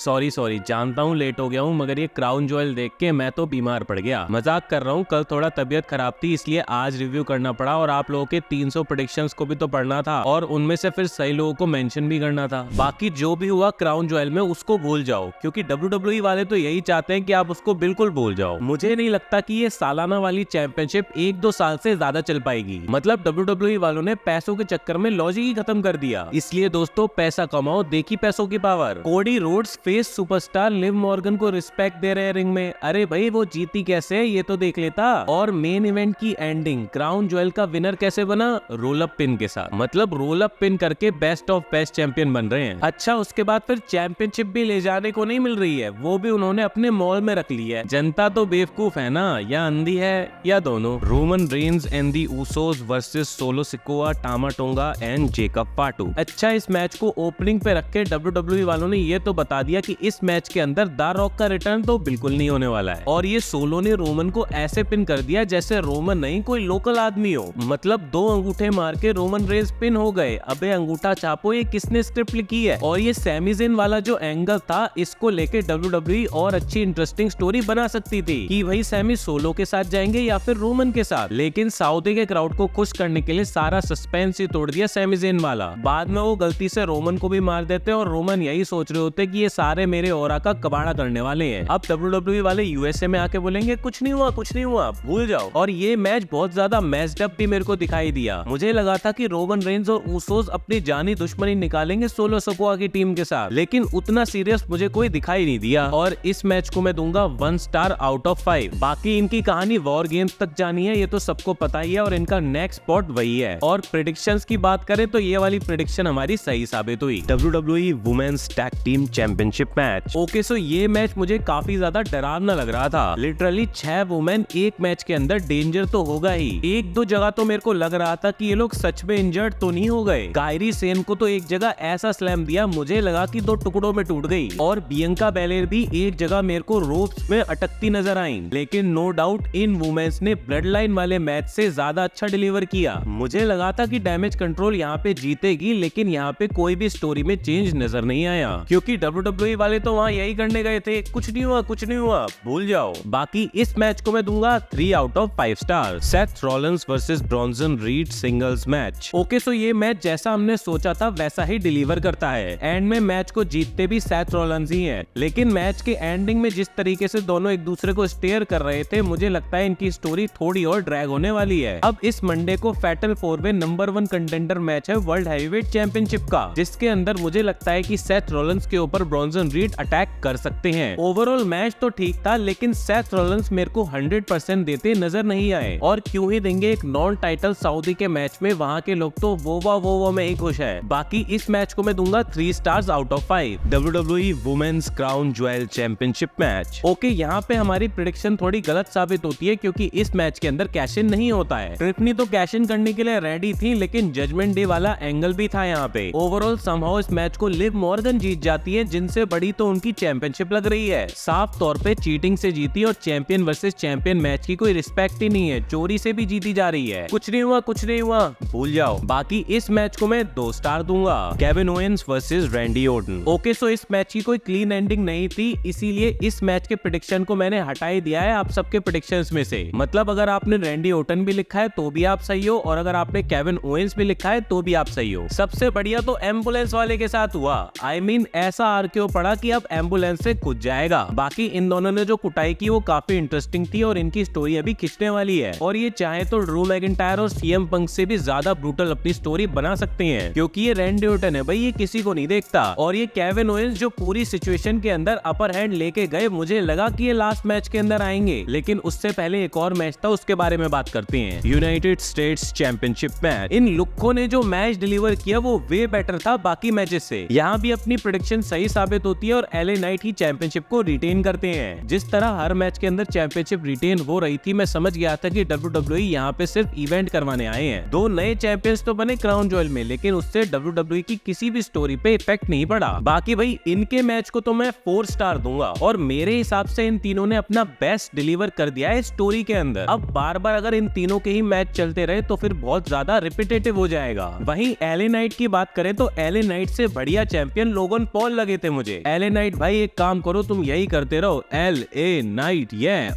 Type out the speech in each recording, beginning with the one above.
Sorry जानता हूँ late हो गया हूँ, मगर ये क्राउन ज्वेल देख के मैं तो बीमार पड़ गया। मजाक कर रहा हूँ, कल थोड़ा तबीयत खराब थी इसलिए आज रिव्यू करना पड़ा और आप लोगों के 300 प्रेडिक्शंस को भी तो पढ़ना था और उनमें से फिर सही लोगों को मेंशन भी करना था। बाकी जो भी हुआ क्राउन ज्वेल में उसको भूल जाओ, क्योंकि WWE वाले तो यही चाहते हैं कि आप उसको बिल्कुल भूल जाओ। मुझे नहीं लगता कि ये सालाना वाली चैंपियनशिप 1-2 साल से ज्यादा चल पाएगी। मतलब WWE वालों ने पैसों के चक्कर में लॉजिक ही खत्म कर दिया। इसलिए दोस्तों पैसा कमाओ, देखी पैसों की power. Cody Rhodes face superstar Liv Morgan को रिस्पेक्ट दे रहे हैं रिंग में। अरे भाई वो जीती कैसे ये तो देख लेता। और मेन इवेंट की एंडिंग क्राउन ज्वेल का विनर कैसे बना? रोल अप पिन के साथ। मतलब रोल अप पिन करके बेस्ट ऑफ बेस्ट चैंपियन बन रहे हैं। अच्छा उसके बाद फिर चैंपियनशिप भी ले जाने को नहीं मिल रही है, वो भी उन्होंने अपने मॉल में रख ली है। जनता तो बेवकूफ है ना, या अंधी है या दोनों। Roman Reigns and the Usos versus solo Sikoa, टामा tonga and Jacob फाटू। अच्छा इस मैच को ओपनिंग पे रख के WWE वालों ने ये तो बता दिया कि इस मैच के अंदर द रॉक का रिटर्न तो बिल्कुल नहीं होने वाला है। और ये सोलो ने रोमन को ऐसे पिन कर दिया जैसे रोमन नहीं कोई लोकल आदमी हो। मतलब 2 अंगूठे मार के रोमन रेंज पिन हो गए। अबे अंगूठा छापो, ये किसने स्क्रिप्ट लिखी है? और ये सैमी ज़ेन वाला जो एंगल था इसको लेके WWE और अच्छी इंटरेस्टिंग स्टोरी बना सकती थी कि भाई सैमी सोलो के साथ जाएंगे या फिर रोमन के साथ। लेकिन सऊदी के क्राउड को खुश करने के लिए सारा सस्पेंस ही तोड़ दिया सैमी ज़ेन वाला। बाद में वो गलती से रोमन को भी मार देते और रोमन यही सोच रहे होते कि ये सारे मेरे ऑरा का कबाड़ा करने वाले हैं। अब WWE वाले यूएसए में आके बोलेंगे कुछ नहीं हुआ भूल जाओ। और ये मैच बहुत ज्यादा मैच्ड अप भी मेरे को दिखाई दिया। मुझे लगा था कि रोमन रेंज और ऊसोस अपनी जानी दुश्मनी निकालेंगे सोलो सिकोआ की टीम के साथ, लेकिन उतना सीरियस मुझे कोई दिखाई नहीं दिया। और इस मैच को मैं दूंगा 1 स्टार आउट ऑफ 5। बाकी इनकी कहानी वॉर गेम्स तक जानी है, ये तो सबको पता ही है और इनका नेक्स्ट स्पॉट वही है। और प्रेडिक्शंस की बात करें तो ये वाली प्रेडिक्शन हमारी सही साबित हुई। WWE women's tag team championship match. Okay so ये मैच मुझे काफी ज्यादा डरावना लग रहा था। लिटरली 6 वुमेन एक मैच के अंदर डेंजर तो होगा ही। 1-2 जगह तो मेरे को लग रहा था कि ये लोग सच में इंजर्ड तो नहीं हो गए। कायरी सेन को तो एक जगह ऐसा स्लैम दिया मुझे लगा कि 2 टुकड़ों में टूट गई। और बियंका बेलेर भी एक जगह मेरे को रोप्स में अटकती नजर आई। लेकिन नो डाउट इन वुमेन्स ने ब्लड लाइन वाले मैच से ज्यादा अच्छा डिलीवर किया। मुझे लगा था कि डैमेज कंट्रोल यहाँ पे जीतेगी, लेकिन यहाँ पे कोई भी स्टोरी में चेंज नजर नहीं आया, क्योंकि WWE वाले तो वहाँ यही करने गए थे, कुछ नहीं हुआ भूल जाओ। बाकी इस मैच को मैं दूंगा 3 out of 5 star. Seth Rollins versus Bronson read singles match. Okay so ये मैच जैसा हमने सोचा था वैसा ही डिलीवर करता है। एंड में मैच को जीतते भी सेथ रॉलिंस ही हैं, लेकिन मैच के एंडिंग में जिस तरीके से दोनों एक दूसरे को स्टेयर कर रहे थे, मुझे लगता है इनकी स्टोरी थोड़ी और ड्रैग होने वाली है। अब इस मंडे को फैटल 4 में नंबर 1 कंटेंडर मैच है वर्ल्ड हैवीवेट चैंपियनशिप का, जिसके अंदर मुझे लगता है कि सेथ रॉलिंस के ऊपर ब्रॉन्सन रीड अटैक कर सकते हैं। ओवरऑल मैच तो ठीक था, लेकिन सेथ रॉलिंस मेरे को 100% देते नजर नहीं आए। और क्यों ही देंगे एक नॉन टाइटल सऊदी के मैच में, वहाँ के लोग तो वो में ही खुश है। बाकी इस मैच को मैं दूंगा 3 stars out of 5। WWE women's crown jewel championship match. Okay यहाँ पे हमारी प्रेडिक्शन थोड़ी गलत साबित होती है, क्योंकि इस मैच के अंदर कैश इन नहीं होता है। ट्रिफनी तो कैश इन करने के लिए रेडी थी, लेकिन जजमेंट डे वाला एंगल भी था यहाँ पे। ओवरऑल समहाउ इस मैच को लिव मॉर्गन जीत जाती है, जिनसे बड़ी तो उनकी चैंपियनशिप लग रही है। साफ तौर पे चीटिंग से जीती और चैंपियन वर्सेस चैंपियन मैच की कोई रिस्पेक्ट ही नहीं है, चोरी से भी जीती जा रही है। कुछ नहीं हुआ भूल जाओ। बाकी इस मैच को मैं 2 स्टार दूंगा। Kevin Owens versus Randy Orton. Okay so इस मैच की कोई क्लीन एंडिंग नहीं थी, इसीलिए इस मैच के प्रेडिक्शन को मैंने हटा ही दिया है आप सबके प्रेडिक्शंस में से। मतलब अगर आपने रैंडी ऑर्टन भी लिखा है तो भी आप सही हो, और अगर आपने केविन ओवेंस भी लिखा है तो भी आप सही हो। सबसे बढ़िया तो एम्बुलेंस वाले के साथ हुआ। I mean, ऐसा आरकेओ पड़ा कि अब एम्बुलेंस से कूद जाएगा। बाकी इन दोनों ने जो कुटाई की वो काफी इंटरेस्टिंग थी और इनकी स्टोरी अभी खिंचने वाली है। और ये चाहे तो ड्रू मैकिंटायर और CM पंक से भी ज्यादा ब्रूटल अपनी स्टोरी बना सकते हैं, क्योंकि ये रैंडी ऑर्टन है भाई, ये किसी को नहीं देखता। और ये केविन ओवेंस जो पूरी सिचुएशन के अंदर अपर हैंड लेके गए, मुझे लगा कि ये लास्ट मैच के अंदर आएंगे, लेकिन उससे पहले एक और मैच था, उसके बारे में बात करते हैं। United States championship match. इन लुक्कों ने जो मैच डिलीवर किया वो वे बेटर था बाकी मैचेस से। यहाँ भी अपनी प्रेडिक्शन सही साबित होती है और LA नाइट ही चैंपियनशिप को रिटेन करते हैं। जिस तरह हर मैच के अंदर चैंपियनशिप रिटेन हो रही थी, मैं समझ गया था कि WWE यहाँ पे सिर्फ इवेंट करवाने आए हैं। 2 नए चैंपियंस तो बने क्राउन ज्वेल में, लेकिन उससे WWE की किसी भी स्टोरी पे इफेक्ट नहीं पड़ा। बाकी भाई इनके मैच को तो मैं 4 स्टार दूंगा, और मेरे हिसाब से इन तीनों ने अपना बेस्ट डिलीवर कर दिया है स्टोरी के अंदर। अब बार बार अगर इन तीनों के ही मैच चलते रहे तो फिर बहुत ज्यादा रिपीटेटिव हो जाएगा। वहीं LA नाइट की बात करें तो LA नाइट से बढ़िया चैंपियन लोगन पॉल लगे थे मुझे। मुझे। LA नाइट भाई एक काम करो, तुम यही करते रहो, LA नाइट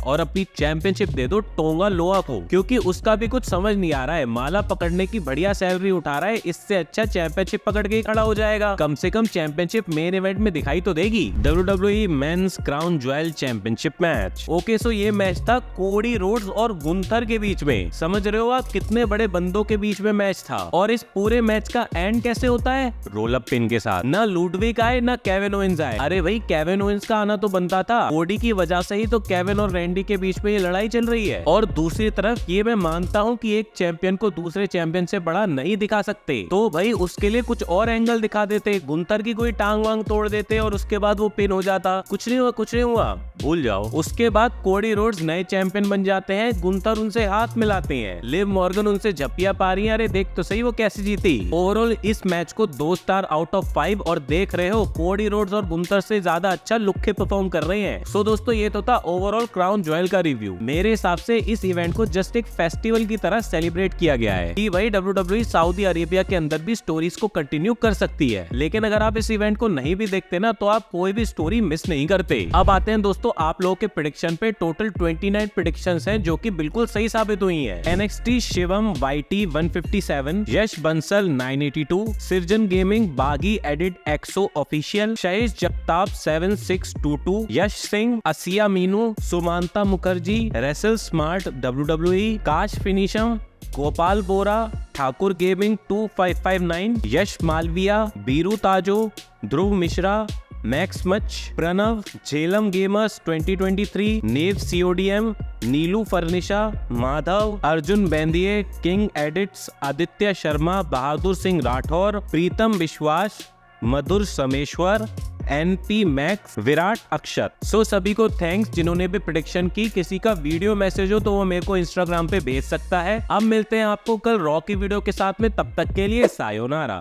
और अपनी चैंपियनशिप दे दो टोंगा लोआ को, क्योंकि उसका भी कुछ समझ नहीं आ रहा है। माला पकड़ने की बढ़िया सैलरी उठा रहा है, इससे अच्छा चैंपियनशिप पकड़ के खड़ा हो जाएगा। कम से कम चैंपियनशिप मेन इवेंट में दिखाई तो देगी। WWE men's crown jewel championship match. Okay so ये मैच था कोडी रोड्स और गुंथर के बीच में। समझ रहे हो आप, कितने बड़े बंदों के बीच में मैच था। और इस पूरे मैच का एंड कैसे होता है? रोल अप पिन के साथ। ना लुडविक आए ना केविन ओवेंस आए। अरे भाई केविन ओवेंस का आना तो बनता था, कोडी की वजह से ही तो केविन और रैंडी के बीच में ये लड़ाई चल रही है। और दूसरी तरफ ये मैं मानता हूँ कि एक चैंपियन को दूसरे चैंपियन से बड़ा नहीं दिखा सकते, तो भाई उसके लिए कुछ और एंगल दिखा देते, गुंथर की कोई टांग वांग तोड़ देते और उसके बाद वो पिन हो जाता। कुछ नहीं हुआ, कुछ नहीं हुआ, भूल जाओ। उसके बाद कोडी रोड्स नए चैंपियन बन जाते हैं, गुंथर उनसे हाथ मिलाते हैं, लिव मॉर्गन उनसे झपिया पा रही है। अरे देख तो सही वो कैसे जीती। ओवरऑल इस मैच को 2 स्टार आउट ऑफ 5 और देख रहे हो कोडी रोड्स और गुंथर से ज्यादा अच्छा लुक्के परफॉर्म कर रहे हैं। सो दोस्तों ये तो था ओवरऑल क्राउन ज्वेल का रिव्यू। मेरे हिसाब से इस इवेंट को जस्ट एक फेस्टिवल की तरह सेलिब्रेट किया गया है कि भाई WWE सऊदी अरेबिया के अंदर भी स्टोरीज को कंटिन्यू कर सकती है। लेकिन अगर आप इस इवेंट को नहीं भी देखते ना, तो आप कोई भी स्टोरी मिस नहीं करते। अब आते हैं दोस्तों आप लोगों के प्रेडिक्शन पे। टोटल 29 प्रेडिक्शंस हैं जो कि बिल्कुल सही साबित हुई हैं। NXT Shivam YT 157, Yash Bansal 982, Srijan gaming Baaghi edit exo official, शहीश Jagtap 7622, Yash Singh, Asiya Meenu, Sumanta Mukherjee, wrestle smart WWE, काश फिनिशम, गोपाल बोरा, ठाकुर गेमिंग 2559, यश मालविया, बीरू ताजो, Dhruv Mishra, max much, Pranav, Jhelum gamers 2023, नेव CODM, नीलू फर्निशा, माधव, अर्जुन बेंदिये, किंग एडिट्स, आदित्य शर्मा, बहादुर सिंह राठौर, प्रीतम विश्वास, मधुर समेश्वर, NP मैक्स, विराट अक्षर। सो सभी को थैंक्स जिन्होंने भी प्रेडिक्शन की। किसी का वीडियो मैसेज हो तो वो मेरे को इंस्टाग्राम पे भेज सकता है। अब मिलते हैं आपको कल रॉ की वीडियो के साथ में, तब तक के लिए सायोनारा।